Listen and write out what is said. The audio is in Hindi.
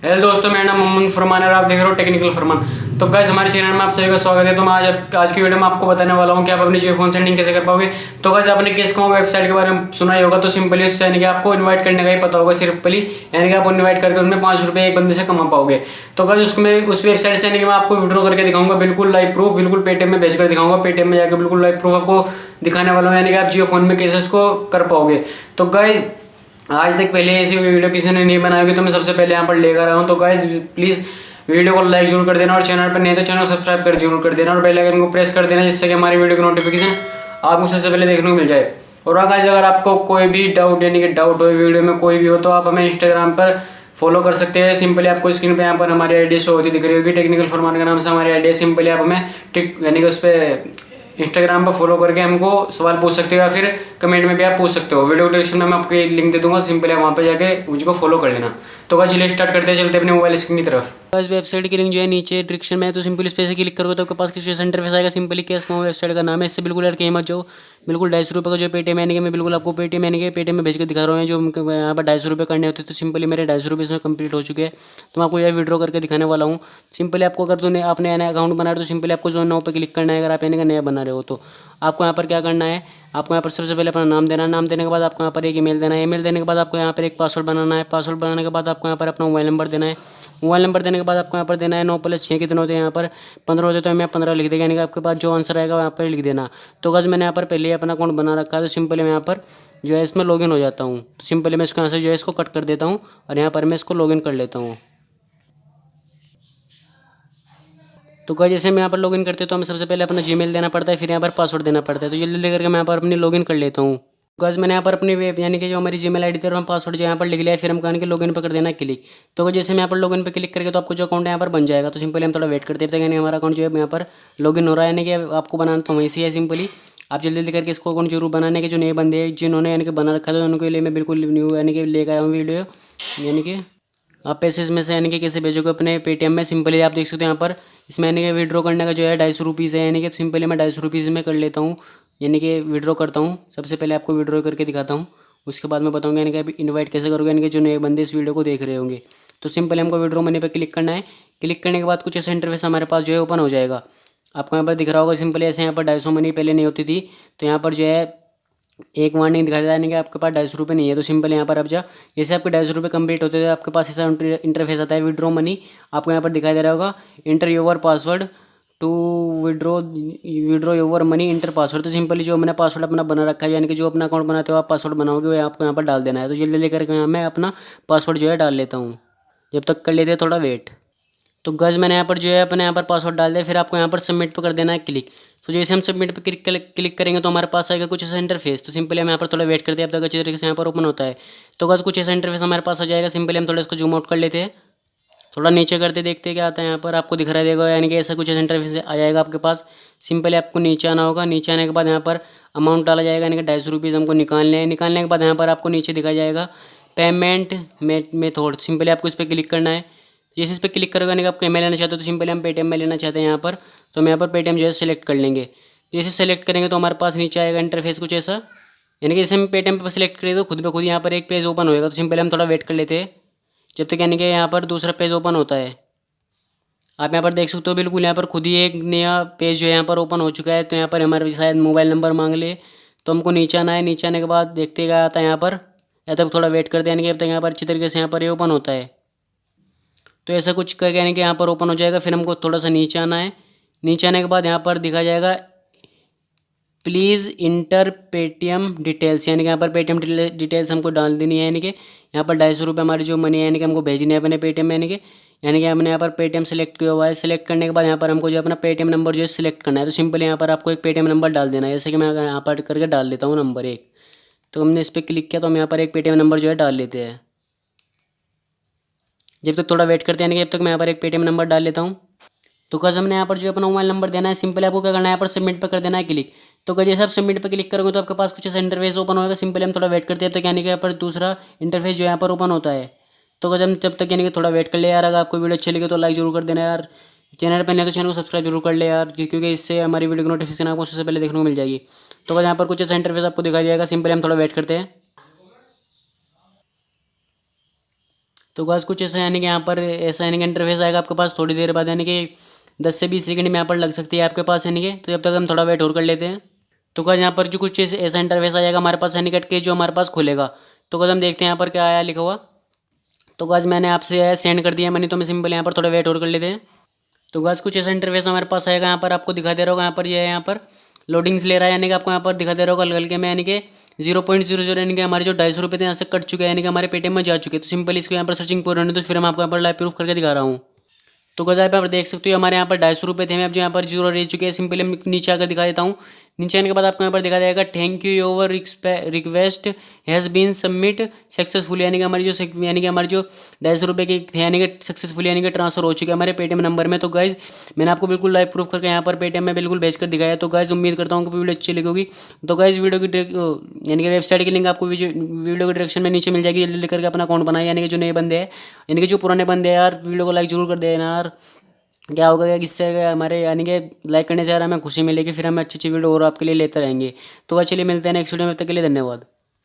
हेलो दोस्तों, मेरा नाम मोहम्मद फरमान है और आप देख रहे हो टेक्निकल फरमान। तो गाइस, हमारे चैनल में आप सभी का स्वागत है। तो मैं आज की वीडियो में आपको बताने वाला हूं कि आप अपनी जियो फोन सेटिंग कैसे कर पाओगे। तो गाइस, आपने कैशकमाओ वेबसाइट के बारे में सुना ही होगा। तो सिंपली उससे यानी कि आपको इन्वाइट करने का ही पता होगा सिंपली, यानी कि आप इन्वाइट करके उनमें 5 रुपये एक बंदे से कमा पाओगे। तो गाइस, उसमें उस वेबसाइट से यानी कि मैं आपको विड्रॉ करके दिखाऊंगा, बिल्कुल लाइव प्रूफ, बिल्कुल पेटीएम में भेजकर दिखाऊंगा। पेटीएम में जाकर बिल्कुल लाइव प्रूफ आपको दिखाने वाला हूँ, यानी कि आप जियो फोन में कैसे इसको कर पाओगे। तो गाइस, आज तक पहले ऐसी वीडियो किसी ने नहीं बनाई होगी, तो मैं सबसे पहले यहाँ पर लेकर आया हूँ। तो गाइस, प्लीज़ वीडियो को लाइक जरूर कर देना और चैनल पर नहीं तो चैनल सब्सक्राइब कर जरूर कर देना और बेल आइकन को प्रेस कर देना, जिससे कि हमारी वीडियो की नोटिफिकेशन आपको सबसे पहले देखने को मिल जाए। और गाइस, अगर आपको कोई भी डाउट यानी कि डाउट हो वीडियो में कोई भी हो, तो आप हमें इंस्टाग्राम पर फॉलो कर सकते हैं। सिंपली आपको स्क्रीन पे यहाँ पर हमारी आईडी शो होती दिख रही होगी, टेक्निकल फरमान के नाम से हमारी आईडी है। सिंपली आप हमें यानी कि उस पर इंस्टाग्राम पर फॉलो करके हमको सवाल पूछ सकते हो या फिर कमेंट में भी आप पूछ सकते हो। वीडियो डिस्क्रिप्शन में मैं आपको लिंक दे दूंगा, सिंपली आप वहाँ पे जाके मुझको फॉलो कर लेना। तो गाइस, चलिए स्टार्ट करते हैं, चलते अपने मोबाइल स्क्रीन की तरफ। इस वेबसाइट की लिंक जो है नीचे डिस्क्रिप्शन में है, तो सिंपली इस पे क्लिक करोगे तो आपके पास किसी इंटरफेस आएगा। सिंपली कैशकमाओ वेबसाइट का नाम है। इससे बिल्कुल यार कहीं मत जाओ। बिल्कुल 250 का जो पेटीएम यानी कि मैं बिल्कुल आपको पेटीएम यानी कि पेटीएम में भेज के दिखा रहा हूँ। जो यहाँ पर 250 करने होते, तो सिंपली मेरे 250 इसमें कंप्लीट हो चुके हैं। तो मैं आपको यह विड्रॉ करके दिखाने वाला हूँ। सिंपली आपको अगर तुमने आपने नया अकाउंट बना रहे हो, तो सिंपली आपको जो नाउ पे क्लिक करना है। अगर आप यानी कि नया बना रहे हो, तो आपको यहाँ पर क्या करना है, आपको यहाँ पर सबसे पहले अपना नाम देना है। नाम देने के बाद आपको यहाँ पर एक ईमेल देना है। ईमेल देने के बाद आपको यहाँ पर एक पासवर्ड बनाना है। पासवर्ड बनाने के बाद आपको यहाँ पर अपना मोबाइल नंबर देना है। मोबाइल नंबर देने के बाद आपको यहाँ पर देना है 9+6 कितने होते हैं, यहाँ पर 15 होते, तो मैं 15 लिख देगा। यानी कि आपके पास जो आंसर आएगा वहाँ पर लिख देना। तो गाइस, मैंने यहाँ पर पहले ही अपना अकाउंट बना रखा है, तो सिंपली मैं यहाँ पर जो है इसमें लॉगिन हो जाता हूँ। तो सिंपली मैं इसको यहाँ से जो है इसको कट कर देता हूँ और यहाँ पर मैं इसको लॉगिन कर लेता हूँ। तो गाइस, जैसे मैं यहाँ पर लॉगिन करते तो हमें सबसे पहले अपना जीमेल देना पड़ता है, फिर यहाँ पर पासवर्ड देना पड़ता है। तो जल्दी करके मैं यहाँ पर अपनी लॉगिन कर लेता हूँ। गाइस, मैंने यहाँ पर अपनी वेब यानी कि जो हमारी जीमेल आईडी थी और हम पासवर्ड जो यहाँ पर लिख लिया है, फिर हम कहने के लॉगिन पर कर देना क्लिक। तो जैसे मैं यहाँ पर लॉगिन पर क्लिक करके तो आपको जो अकाउंट यहाँ पर बन जाएगा। तो सिंपली हम थोड़ा वेट करते हैं, यानी हमारा अकाउंट जो है यहाँ पर लॉगिन हो रहा है। यानी कि आपको बनाना तो वहीं से है। सिंपली आप जल्दी जल्दी करके इसको अकाउंट जरूर बनाने के जो नए बंदे हैं जिन्होंने यानी कि बना रखा था, उनके लिए मैं बिल्कुल न्यू यानी कि लेकर आया हूँ वीडियो। यानी कि आप पैसे इसमें से यानी कि कैसे भेजोगे अपने पेटीएम में, सिंपली आप देख सकते हो यहाँ पर इसमें यानी कि विड्रॉ करने का जो है 250 है। यानी कि सिंपली मैं 250 में कर लेता हूँ, यानी कि विड्रॉ करता हूँ। सबसे पहले आपको विड्रॉ करके दिखाता हूँ, उसके बाद मैं बताऊँगा यानी कि आप इन्वाइट कैसे करोगे, यानी कि जो नए बंदे इस वीडियो को देख रहे होंगे। तो सिंपली हमको विड्रॉ मनी पर क्लिक करना है। क्लिक करने के बाद कुछ ऐसा इंटरफेस हमारे पास जो है ओपन हो जाएगा। आपको यहाँ पर दिख रहा होगा सिंपली ऐसे यहाँ पर 250 मनी पहले नहीं होती थी, तो यहाँ पर जो है एक वार्निंग दिखाई देता है कि आपके पास 250 नहीं है। तो सिंपल यहाँ पर अब जैसे आपके 250 कंप्लीट होते हैं, आपके पास ऐसा इंटरफेस आता है विड्रॉ मनी। आपको यहाँ पर दिखाई दे रहा होगा enter your password to withdraw your money enter password. तो सिंपली जो मैंने पासवर्ड अपना बना रखा है, यानी कि जो अपना अकाउंट बनाते हो आप पासवर्ड बनाओगे, वो आपको यहाँ पर डाल देना है। तो जल्दी जल्दी करके यहाँ मैं अपना पासवर्ड जो है डाल लेता हूँ। जब तक कर लेते हैं थोड़ा वेट। तो गाइस, मैंने यहाँ पर जो है अपने यहाँ पर पासवर्ड डाल दिया। फिर आपको यहाँ पर सबमिट पर कर देना है क्लिक। तो जैसे हम सबमिट पर क्लिक करेंगे तो हमारे पास आएगा कुछ ऐसा इंटरफेस। तो सिंपली हम यहाँ पर थोड़ा वेट करते हैं अब तक अच्छी तरीके से यहाँ पर ओपन होता है। तो गाइस, कुछ ऐसा इंटरफेस हमारे पास आ जाएगा। सिंपली हम थोड़ा इसको जूम आउट कर लेते हैं, थोड़ा नीचे करते देखते हैं क्या आता है। यहाँ पर आपको दिख रहा देगा, यानी कि ऐसा कुछ ऐसा इंटरफेस आ जाएगा आपके पास। सिंपली आपको नीचे आना होगा। नीचे आने के बाद यहाँ पर अमाउंट डाला जाएगा, यानी कि 250 हमको निकालने हैं। निकालने के बाद यहाँ पर आपको नीचे दिखाया जाएगा पेमेंट मेथड। सिंपली आपको इस पर क्लिक करना है। जैसे इस पर क्लिक करोगे, यानी कि आप ईमेल लेना चाहते हो, तो सिंपली हम पेटीएम में लेना चाहते हैं यहाँ पर। तो हम यहाँ पर पेटीएम जो है सेलेक्ट कर लेंगे। जैसे सेलेक्ट करेंगे तो हमारे पास नीचे आएगा इंटरफेस कुछ ऐसा, यानी कि जैसे हम पेटीएम पर सेलेक्ट करें तो खुद ब खुद यहाँ पर एक पेज ओपन होएगा। तो सिंपली हम थोड़ा वेट कर लेते हैं जब तक यानी कि यहाँ पर दूसरा पेज ओपन होता है। आप यहाँ पर देख सकते हो बिल्कुल यहाँ पर खुद ही एक नया पेज जो है यहाँ पर ओपन हो चुका है। तो यहाँ पर हमारे शायद मोबाइल नंबर मांग ले, तो हमको नीचे आना है। नीचे आने के बाद देखते क्या आता है यहाँ पर। या तक थोड़ा वेट करते हैं, यानी कि अब तक यहाँ पर अच्छी तरीके से यहाँ पर ये ओपन होता है। तो ऐसा कुछ करके यानी कि यहाँ पर ओपन हो जाएगा। फिर हमको थोड़ा सा नीचे आना है। नीचे आने के बाद यहाँ पर दिखा जाएगा प्लीज़ इंटर पेटीएम डिटेल्स, यानी कि यहाँ पर पेटीएम डिटेल्स हमको डाल देनी है। यानी कि यहाँ पर 250 हमारी जो मनी है यानी कि हमको भेजनी है अपने पेटीएम में। यानी कि हमने यहाँ पर पेटीएम सेलेक्ट किया हुआ है। सेलेक्ट करने के बाद यहाँ पर हमको जो अपना पेटीएम नंबर जो है सिलेक्ट करना है। तो सिंपली यहाँ पर आपको एक पेटीएम नंबर डाल देना है। जैसे कि मैं अगर यहाँ पर करके डाल देता हूँ नंबर 1। तो हमने इस पर क्लिक किया तो हम यहाँ पर एक पेटीएम नंबर जो है डाल लेते हैं। जब तक थोड़ा वेट करते हैं, यानी कि जब तक मैं यहाँ पर एक पेटीएम नंबर डाल लेता हूँ। तो गाइस, हमने यहाँ पर जो अपना मोबाइल नंबर देना है, सिंपली आपको क्या करना है, यहाँ पर सबमिट पर कर देना है क्लिक। तो गाइस, जैसे आप सबमिट पर क्लिक करोगे तो आपके पास कुछ ऐसा इंटरफेस ओपन होगा। सिंपली हम थोड़ा वेट करते हैं तो यानी कि यहाँ पर दूसरा इंटरफेस जो यहाँ पर ओपन होता है। तो गाइस, हम जब तक यानी कि थोड़ा वेट कर ले यार। अगर आपको वीडियो अच्छी लगी तो लाइक जरूर कर देना यार। चैनल पर नहीं तो चैनल को सब्सक्राइब जरूर कर ले यार, क्योंकि इससे हमारी वीडियो की नोटिफिकेशन आपको सबसे पहले देखने को मिल जाएगी। तो गाइस, यहाँ पर कुछ ऐसा इंटरफेस आपको दिखाई जाएगा। सिंपली हम थोड़ा वेट करते हैं। तो गाइस कुछ ऐसा यानी कि यहाँ पर ऐसा यानी कि इंटरफेस आएगा आपके पास थोड़ी देर बाद, यानी कि 10 से 20 सेकंड में यहाँ पर लग सकती है आपके पास, यानी कि तो जब तक हम थोड़ा वेट और कर लेते हैं। तो गाइस यहाँ पर जो कुछ ऐसा इंटरफेस आ जाएगा हमारे पास, यानी कट के जो हमारे पास खुलेगा। तो गाइस हम देखते हैं यहाँ पर क्या आया लिखा हुआ। तो गाइस मैंने आपसे सेंड कर दिया मनी, तो मैं सिंपल यहाँ पर थोड़ा वेट और कर लेते हैं। तो गाइस कुछ ऐसा इंटरफेस हमारे पास आएगा, यहाँ पर आपको दिखा दे रहा होगा, यहाँ पर ये है, यहाँ पर लोडिंग्स ले रहा है, यानी कि आपको यहाँ पर दिखा दे रहा होगा हल्के हल्के में, यानी कि 0.00 यानी कि हमारे जो 250 रुपये थे यहाँ से कट चुके हैं, यानी कि हमारे पेटीएम में जा चुके हैं। तो सिंपल इसको यहाँ पर सर्चिंग पूरा होने, तो फिर हम आपको यहाँ पर लाइव प्रूफ करके दिखा रहा हूँ। तो गाइस आप यहाँ पर देख सकते हो हमारे यहाँ पर 250 रुपये थे, अब जो यहाँ पर 0 रह चुके हैं। सिंपली हम नीचे आकर दिखा देता हूँ। नीचे आने के बाद आपको यहाँ पर दिखा जाएगा thank you your request has been submit successful, यानी कि हमारी जो यानी कि हमारे जो 250 रुपये के थे, यानी कि सक्सेसफुल यानी कि ट्रांसफर हो चुके हैं हमारे पेटीएम नंबर में। तो गाइज मैंने आपको बिल्कुल लाइव प्रूफ करके यहाँ पर पेटीएम में बिल्कुल भेज कर दिखाया। तो गाइज उम्मीद करता हूँ कि वीडियो अच्छी लगेगी। तो गाइज वीडियो की यानी कि वेबसाइट की लिंक आपको वीडियो के डायरेक्शन में नीचे मिल जाएगी। जल्दी करके अपना अकाउंट बनाए, यानी कि जो नए बंदे हैं, यानी कि जो पुराने बंदे हैं यार, वीडियो को लाइक जरूर कर देना यार। क्या होगा कि इससे हमारे यानी कि लाइक करने से यार हमें खुशी मिलेगी, फिर हम अच्छी अच्छी वीडियो और आपके लिए लेते रहेंगे। तो चलिए मिलते हैं नेक्स्ट वीडियो में, तब तक के लिए धन्यवाद।